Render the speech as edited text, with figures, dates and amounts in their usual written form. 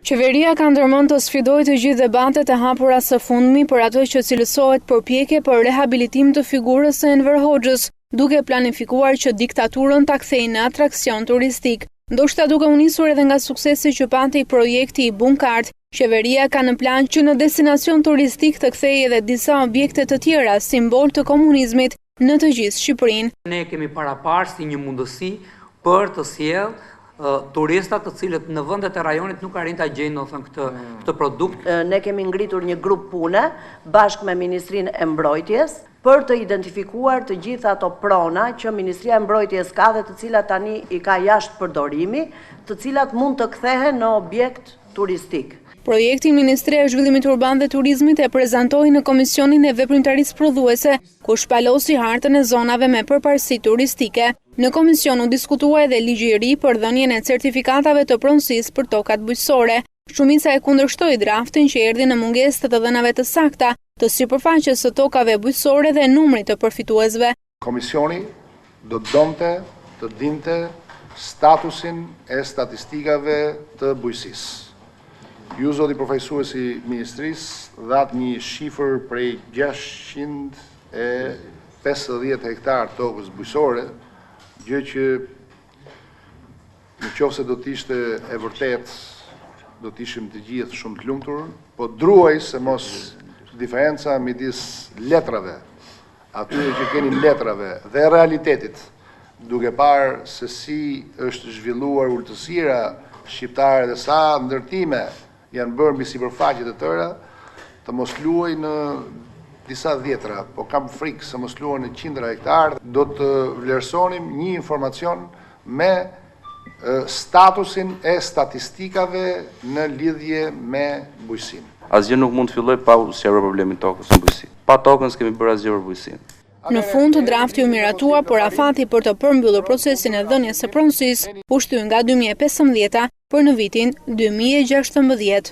Qeveria ka ndërmend të sfidojë të gjithë debatet e hapura së fundmi për ato që cilësohet përpjekje për rehabilitim të figurës së Enver Hoxhës, duke planifikuar që diktaturën ta kthejë në atraksion turistik. Ndoshta duke u nisur edhe nga suksesi që pati projekti i Bunkart, qeveria ka në plan që në destinacion turistik të kthejë edhe disa objekte të tjera, simbol të komunizmit në të gjithë Shqipërinë. Ne kemi paraparë si një mundësi për të sjellë turistat të cilët në vendet e rajonit nuk arrin ta gjejnë këtë produkt. Ne kemi ngritur një grup pune bashkë me Ministrinë e Mbrojtjes për të identifikuar të gjitha ato prona që Ministria e Mbrojtjes ka dhe të cilat tani i ka jashtë përdorimi, të cilat mund të kthehen në objekt turistik. Projekti Ministria e Zhvillimit Urban dhe Turizmit e prezantoi në Komisionin e Veprimtarisë Prodhuese, ku shpalosi hartën e zonave me përparësi turistike. Në komision u diskutua edhe ligji i ri për dhënien e certifikatave të pronësisë për tokat bujqësore. Shumica e kundërshtoi draftin që erdhi në mungesë të dhënave të sakta, të sipërfaqes së tokave bujqësore dhe numrit të përfituesve. Komisioni do të dinte statusin e statistikave të bujqësisë. Ju, zoti përfaqësuesi Ministrisë, dhat një shifër prej 650 hektar tokës bujqësore, gjë që nëse do të ishte e vërtet, do të ishim të gjithë shumë të lumtur, po druaj se mos diferenca midis letrave, atyre që keni letrave dhe realitetit, duke parë se si është zhvilluar urtësira shqiptare dhe sa ndërtime janë bërë mbi sipërfaqe të tëra, të mos luaj në disa dhjetra, po kam frikë se mos luaj në qindra hektarë, do të vlerësonim një informacion me statusin e statistikave në lidhje me bujqësinë. Asgjë nuk mund të filloj pa sqaruar problemin tokës në bujqësi. Pa tokën s'kemi bërë asgjë për bujqësinë. Në fund, drafti u miratua, por afati për të përmbyllur procesin e dhënies së pronësisë u shtyi nga 2015 për në vitin 2016.